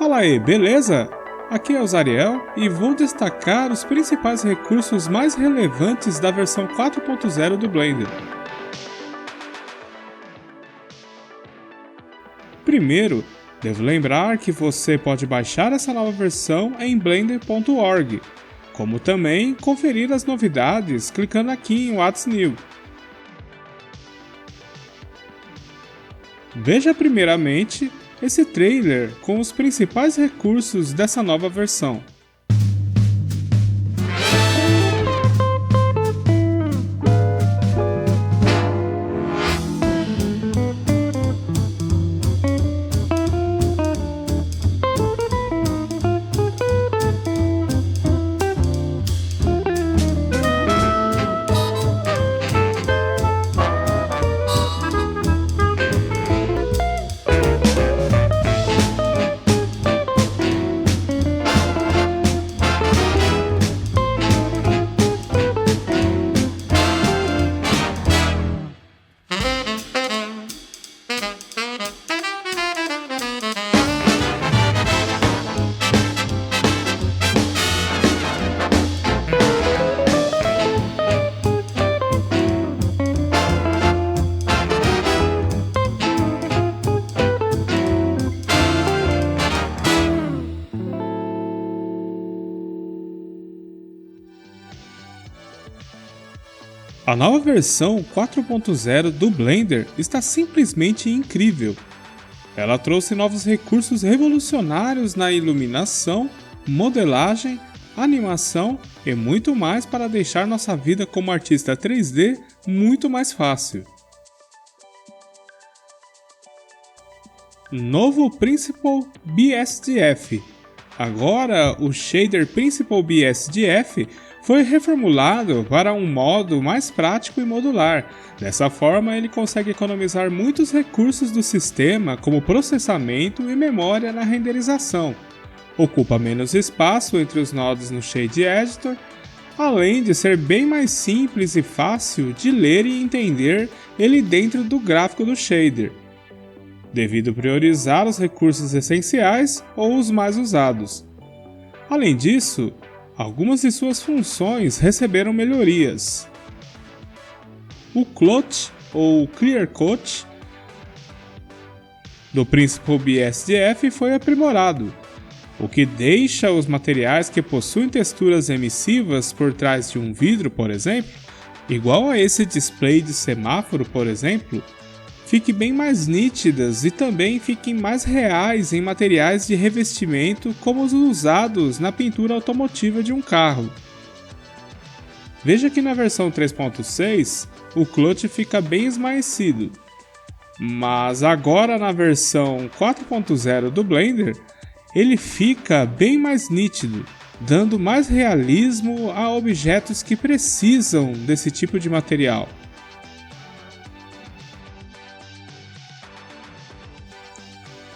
Fala aí, beleza? Aqui é o Zariel e vou destacar os principais recursos mais relevantes da versão 4.0 do Blender. Primeiro, devo lembrar que você pode baixar essa nova versão em blender.org, como também conferir as novidades clicando aqui em What's New. Veja primeiramente esse trailer com os principais recursos dessa nova versão. A nova versão 4.0 do Blender está simplesmente incrível. Ela trouxe novos recursos revolucionários na iluminação, modelagem, animação e muito mais para deixar nossa vida como artista 3D muito mais fácil. Novo Principled BSDF. Agora o shader Principled BSDF foi reformulado para um modo mais prático e modular. Dessa forma, ele consegue economizar muitos recursos do sistema, como processamento e memória na renderização. Ocupa menos espaço entre os nodos no Shade Editor, além de ser bem mais simples e fácil de ler e entender ele dentro do gráfico do shader, devido priorizar os recursos essenciais ou os mais usados. Além disso, algumas de suas funções receberam melhorias. O Cloth ou Clear Coat do Principled BSDF foi aprimorado, o que deixa os materiais que possuem texturas emissivas por trás de um vidro, por exemplo, igual a esse display de semáforo, por exemplo, fiquem bem mais nítidas e também fiquem mais reais em materiais de revestimento como os usados na pintura automotiva de um carro. Veja que na versão 3.6 o Cloth fica bem esmaecido, mas agora na versão 4.0 do Blender ele fica bem mais nítido, dando mais realismo a objetos que precisam desse tipo de material.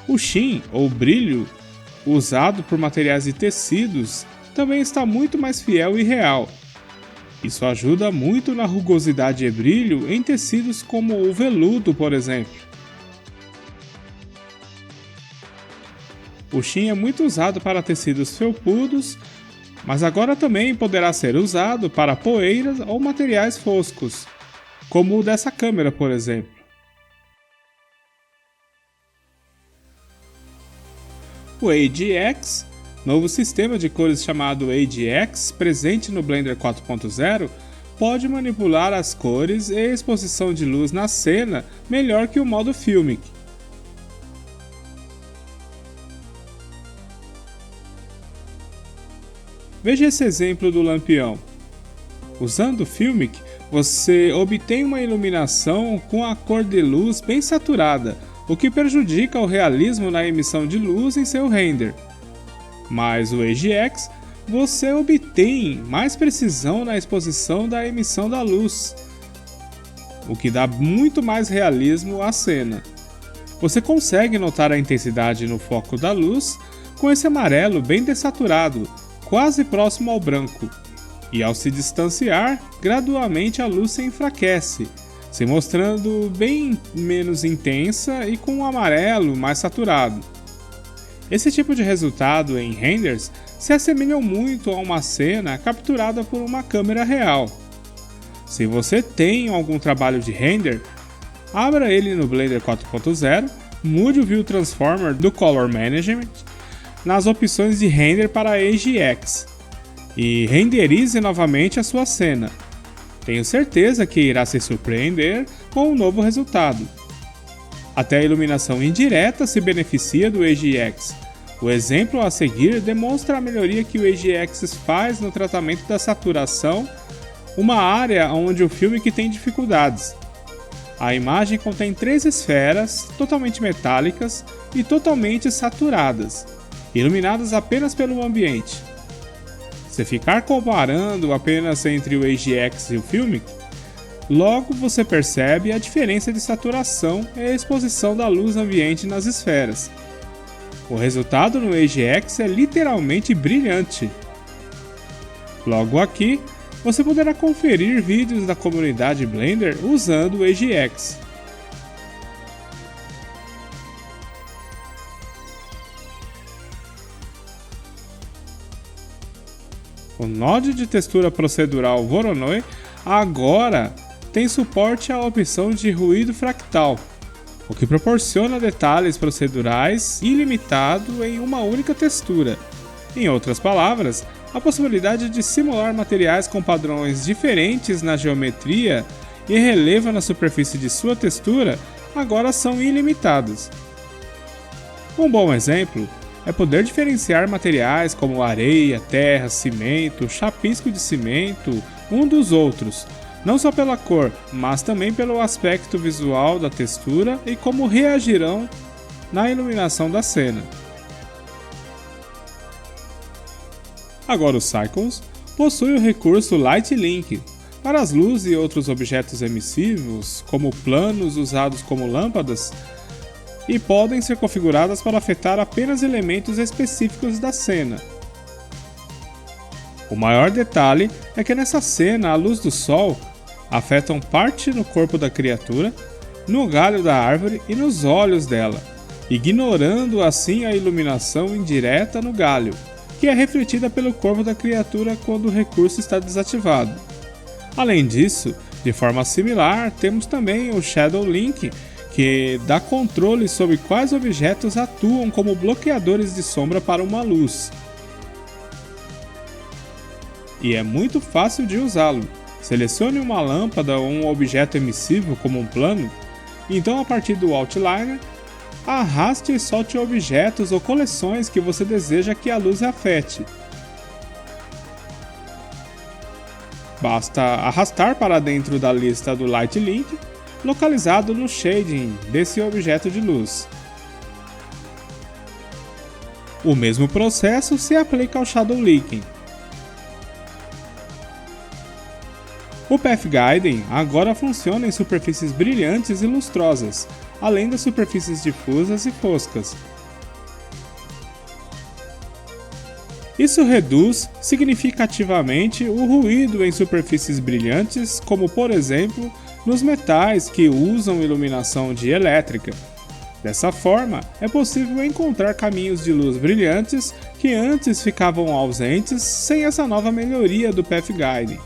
O sheen, ou brilho, usado por materiais e tecidos, também está muito mais fiel e real. Isso ajuda muito na rugosidade e brilho em tecidos como o veludo, por exemplo. O sheen é muito usado para tecidos felpudos, mas agora também poderá ser usado para poeiras ou materiais foscos, como o dessa câmera, por exemplo. O AGX, novo sistema de cores chamado AGX, presente no Blender 4.0, pode manipular as cores e a exposição de luz na cena melhor que o modo Filmic. Veja esse exemplo do lampião. Usando o Filmic, você obtém uma iluminação com a cor de luz bem saturada, o que prejudica o realismo na emissão de luz em seu render. Mas o AGX, você obtém mais precisão na exposição da emissão da luz, o que dá muito mais realismo à cena. Você consegue notar a intensidade no foco da luz com esse amarelo bem desaturado, quase próximo ao branco, e ao se distanciar, gradualmente a luz se enfraquece, se mostrando bem menos intensa e com um amarelo mais saturado. Esse tipo de resultado em renders se assemelham muito a uma cena capturada por uma câmera real. Se você tem algum trabalho de render, abra ele no Blender 4.0, mude o View Transformer do Color Management nas opções de render para AGX e renderize novamente a sua cena. Tenho certeza que irá se surpreender com o novo resultado. Até a iluminação indireta se beneficia do AGX. O exemplo a seguir demonstra a melhoria que o AGX faz no tratamento da saturação, uma área onde o filme tem dificuldades. A imagem contém 3 esferas totalmente metálicas e totalmente saturadas, iluminadas apenas pelo ambiente. Se ficar comparando apenas entre o AGX e o Filmic, logo você percebe a diferença de saturação e a exposição da luz ambiente nas esferas. O resultado no AGX é literalmente brilhante. Logo aqui, você poderá conferir vídeos da comunidade Blender usando o AGX. O Node de textura procedural Voronoi agora tem suporte à opção de ruído fractal, o que proporciona detalhes procedurais ilimitado em uma única textura. Em outras palavras, a possibilidade de simular materiais com padrões diferentes na geometria e relevo na superfície de sua textura agora são ilimitados. Um bom exemplo é poder diferenciar materiais como areia, terra, cimento, chapisco de cimento um dos outros, não só pela cor, mas também pelo aspecto visual da textura e como reagirão na iluminação da cena. Agora o Cycles possui o recurso Light Link para as luzes e outros objetos emissivos, como planos usados como lâmpadas, e podem ser configuradas para afetar apenas elementos específicos da cena. O maior detalhe é que nessa cena a luz do sol afetam parte no corpo da criatura, no galho da árvore e nos olhos dela, ignorando assim a iluminação indireta no galho, que é refletida pelo corpo da criatura quando o recurso está desativado. Além disso, de forma similar, temos também o Shadow Link, que dá controle sobre quais objetos atuam como bloqueadores de sombra para uma luz. E é muito fácil de usá-lo. Selecione uma lâmpada ou um objeto emissivo como um plano, e então a partir do Outliner, arraste e solte objetos ou coleções que você deseja que a luz afete. Basta arrastar para dentro da lista do Light Link, localizado no shading desse objeto de luz. O mesmo processo se aplica ao Shadow Linking. O Path Guiding agora funciona em superfícies brilhantes e lustrosas, além das superfícies difusas e foscas. Isso reduz significativamente o ruído em superfícies brilhantes, como por exemplo nos metais que usam iluminação dielétrica. Dessa forma, é possível encontrar caminhos de luz brilhantes que antes ficavam ausentes sem essa nova melhoria do Path Guiding.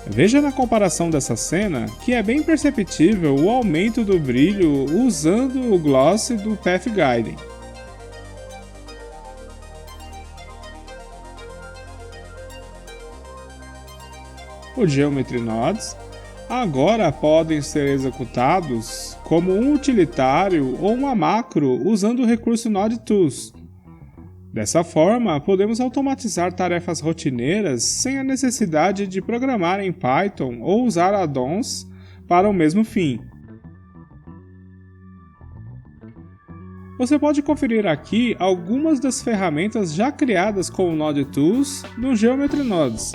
Veja na comparação dessa cena que é bem perceptível o aumento do brilho usando o gloss do Path Guiding. Os Geometry Nodes agora podem ser executados como um utilitário ou uma macro usando o recurso Node Tools. Dessa forma, podemos automatizar tarefas rotineiras sem a necessidade de programar em Python ou usar add-ons para o mesmo fim. Você pode conferir aqui algumas das ferramentas já criadas com o Node Tools no Geometry Nodes.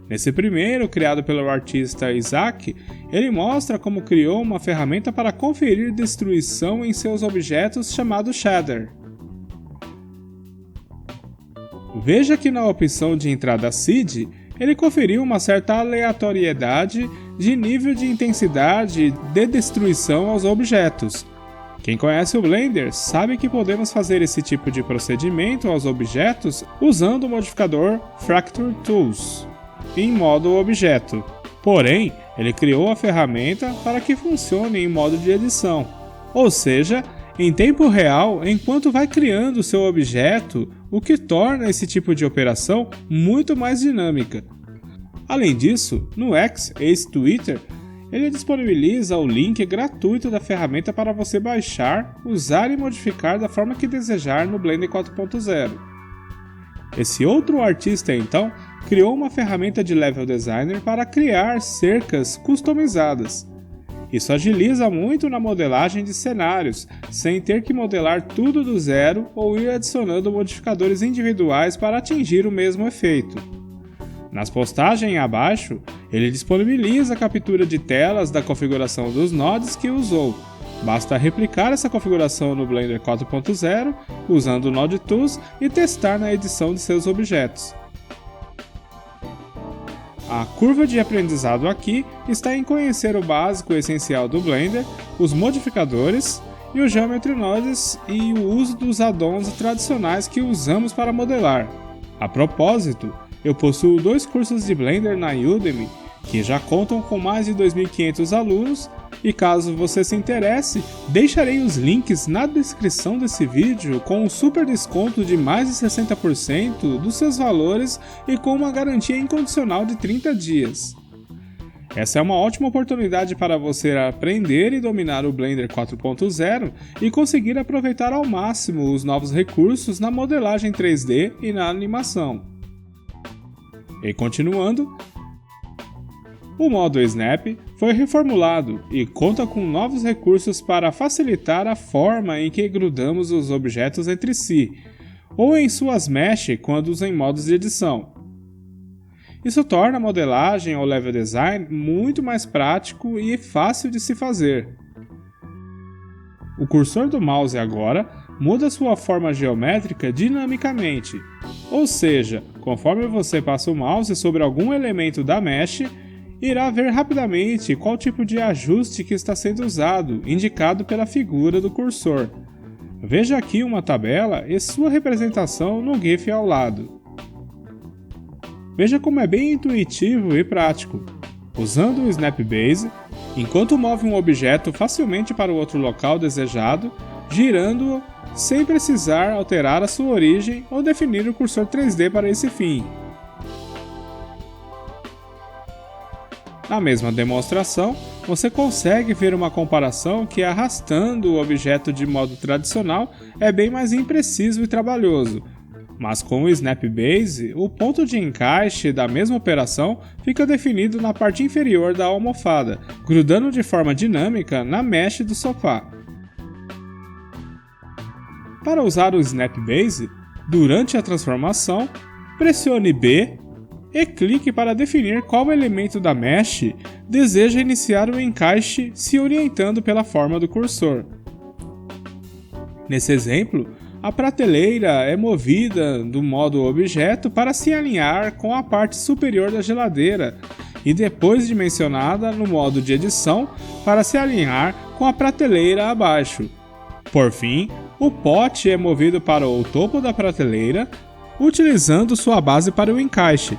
Nesse primeiro, criado pelo artista Isaac, ele mostra como criou uma ferramenta para conferir destruição em seus objetos chamado Shader. Veja que na opção de entrada seed, ele conferiu uma certa aleatoriedade de nível de intensidade de destruição aos objetos. Quem conhece o Blender sabe que podemos fazer esse tipo de procedimento aos objetos usando o modificador Fracture Tools em modo objeto. Porém, ele criou a ferramenta para que funcione em modo de edição, ou seja, em tempo real enquanto vai criando seu objeto, o que torna esse tipo de operação muito mais dinâmica. Além disso, no X, ex-Twitter, ele disponibiliza o link gratuito da ferramenta para você baixar, usar e modificar da forma que desejar no Blender 4.0. Esse outro artista, então, criou uma ferramenta de Level Designer para criar cercas customizadas. Isso agiliza muito na modelagem de cenários, sem ter que modelar tudo do zero ou ir adicionando modificadores individuais para atingir o mesmo efeito. Nas postagens abaixo, ele disponibiliza a captura de telas da configuração dos nodes que usou. Basta replicar essa configuração no Blender 4.0 usando o Node Tools e testar na edição de seus objetos. A curva de aprendizado aqui está em conhecer o básico essencial do Blender, os modificadores e o Geometry Nodes e o uso dos add-ons tradicionais que usamos para modelar. A propósito, eu possuo 2 cursos de Blender na Udemy que já contam com mais de 2.500 alunos e caso você se interesse, deixarei os links na descrição desse vídeo com um super desconto de mais de 60% dos seus valores e com uma garantia incondicional de 30 dias. Essa é uma ótima oportunidade para você aprender e dominar o Blender 4.0 e conseguir aproveitar ao máximo os novos recursos na modelagem 3D e na animação. E continuando, o modo Snap foi reformulado e conta com novos recursos para facilitar a forma em que grudamos os objetos entre si, ou em suas mesh quando em modos de edição. Isso torna a modelagem ou level design muito mais prático e fácil de se fazer. O cursor do mouse agora muda sua forma geométrica dinamicamente, ou seja, conforme você passa o mouse sobre algum elemento da mesh, irá ver rapidamente qual tipo de ajuste que está sendo usado, indicado pela figura do cursor. Veja aqui uma tabela e sua representação no GIF ao lado. Veja como é bem intuitivo e prático. Usando o Snap Base, enquanto move um objeto facilmente para o outro local desejado, girando-o sem precisar alterar a sua origem ou definir o cursor 3D para esse fim. Na mesma demonstração, você consegue ver uma comparação que arrastando o objeto de modo tradicional é bem mais impreciso e trabalhoso, mas com o Snap Base, o ponto de encaixe da mesma operação fica definido na parte inferior da almofada, grudando de forma dinâmica na mesh do sofá. Para usar o Snap Base, durante a transformação, pressione B e clique para definir qual elemento da mesh deseja iniciar o encaixe se orientando pela forma do cursor. Nesse exemplo, a prateleira é movida do modo objeto para se alinhar com a parte superior da geladeira e depois dimensionada no modo de edição para se alinhar com a prateleira abaixo. Por fim, o pote é movido para o topo da prateleira, utilizando sua base para o encaixe,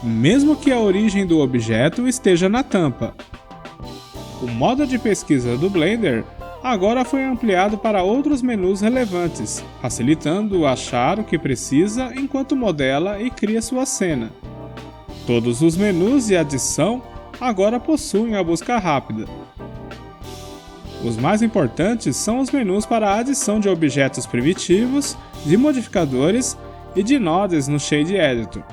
mesmo que a origem do objeto esteja na tampa. O modo de pesquisa do Blender agora foi ampliado para outros menus relevantes, facilitando achar o que precisa enquanto modela e cria sua cena. Todos os menus de adição agora possuem a busca rápida. Os mais importantes são os menus para a adição de objetos primitivos, de modificadores e de nodes no Shade Editor.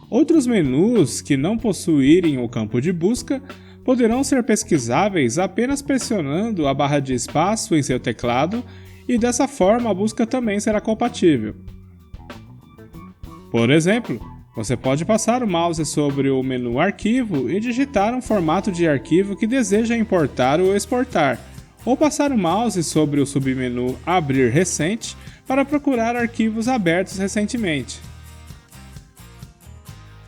Outros menus que não possuírem o campo de busca poderão ser pesquisáveis apenas pressionando a barra de espaço em seu teclado e dessa forma a busca também será compatível. Por exemplo, você pode passar o mouse sobre o menu Arquivo e digitar um formato de arquivo que deseja importar ou exportar, ou passar o mouse sobre o submenu Abrir Recente para procurar arquivos abertos recentemente.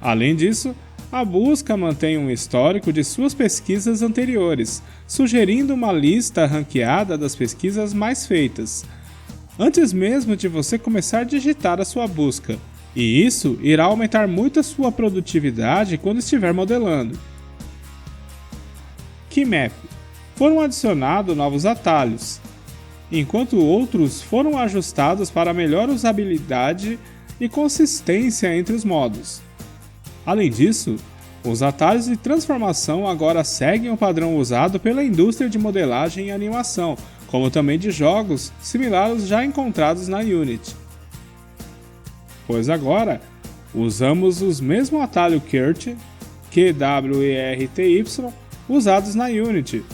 Além disso, A busca mantém um histórico de suas pesquisas anteriores, sugerindo uma lista ranqueada das pesquisas mais feitas, antes mesmo de você começar a digitar a sua busca, e isso irá aumentar muito a sua produtividade quando estiver modelando. Keymap. Foram adicionados novos atalhos, enquanto outros foram ajustados para melhor usabilidade e consistência entre os modos. Além disso, os atalhos de transformação agora seguem o padrão usado pela indústria de modelagem e animação, como também de jogos similares aos já encontrados na Unity. Pois agora, usamos os mesmos atalhos QWERTY, QWERTY, usados na Unity,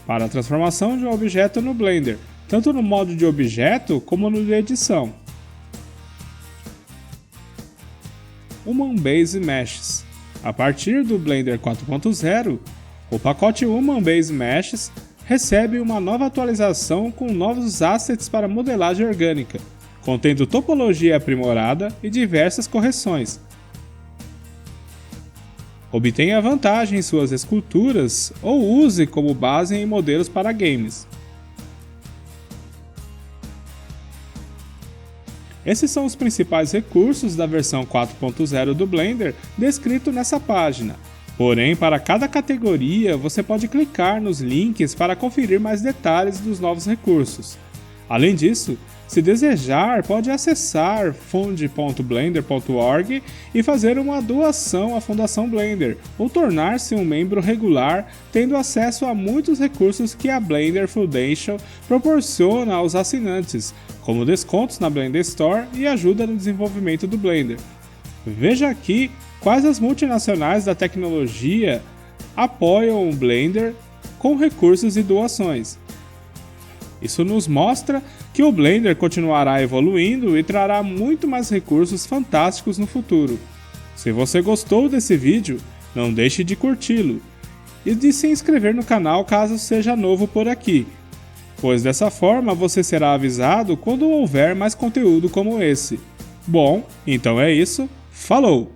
para a transformação de um objeto no Blender, tanto no modo de objeto como no de edição. Human Base Meshes. A partir do Blender 4.0, o pacote Human Base Meshes recebe uma nova atualização com novos assets para modelagem orgânica, contendo topologia aprimorada e diversas correções. Obtenha vantagem em suas esculturas ou use como base em modelos para games. Esses são os principais recursos da versão 4.0 do Blender descrito nessa página. Porém, para cada categoria, você pode clicar nos links para conferir mais detalhes dos novos recursos. Além disso, se desejar, pode acessar fund.blender.org e fazer uma doação à Fundação Blender, ou tornar-se um membro regular, tendo acesso a muitos recursos que a Blender Foundation proporciona aos assinantes, como descontos na Blender Store e ajuda no desenvolvimento do Blender. Veja aqui quais as multinacionais da tecnologia apoiam o Blender com recursos e doações. Isso nos mostra que o Blender continuará evoluindo e trará muito mais recursos fantásticos no futuro. Se você gostou desse vídeo, não deixe de curti-lo e de se inscrever no canal caso seja novo por aqui, pois dessa forma você será avisado quando houver mais conteúdo como esse. Bom, então é isso, falou!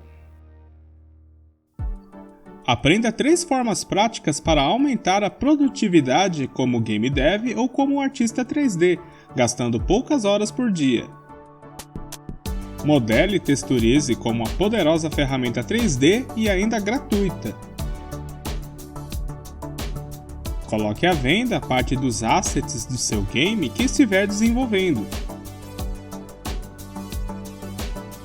Aprenda 3 formas práticas para aumentar a produtividade como game dev ou como artista 3D, gastando poucas horas por dia. Modele e texturize com uma poderosa ferramenta 3D e ainda gratuita. Coloque à venda parte dos assets do seu game que estiver desenvolvendo.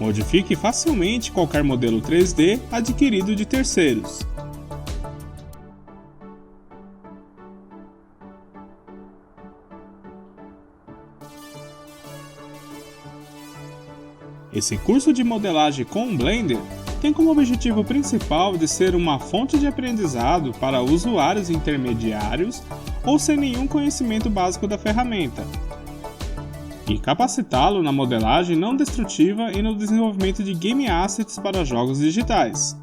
Modifique facilmente qualquer modelo 3D adquirido de terceiros. Esse curso de modelagem com Blender tem como objetivo principal de ser uma fonte de aprendizado para usuários intermediários ou sem nenhum conhecimento básico da ferramenta, e capacitá-lo na modelagem não destrutiva e no desenvolvimento de game assets para jogos digitais.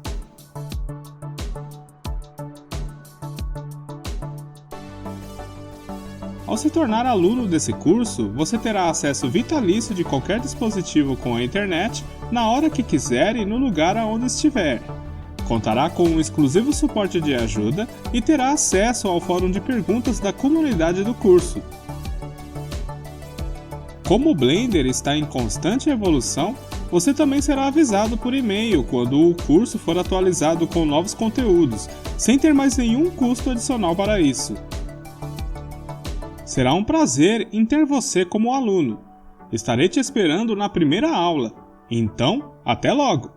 Ao se tornar aluno desse curso, você terá acesso vitalício de qualquer dispositivo com a internet, na hora que quiser e no lugar aonde estiver. Contará com um exclusivo suporte de ajuda e terá acesso ao fórum de perguntas da comunidade do curso. Como o Blender está em constante evolução, você também será avisado por e-mail quando o curso for atualizado com novos conteúdos, sem ter mais nenhum custo adicional para isso. Será um prazer em ter você como aluno. Estarei te esperando na primeira aula. Então, até logo!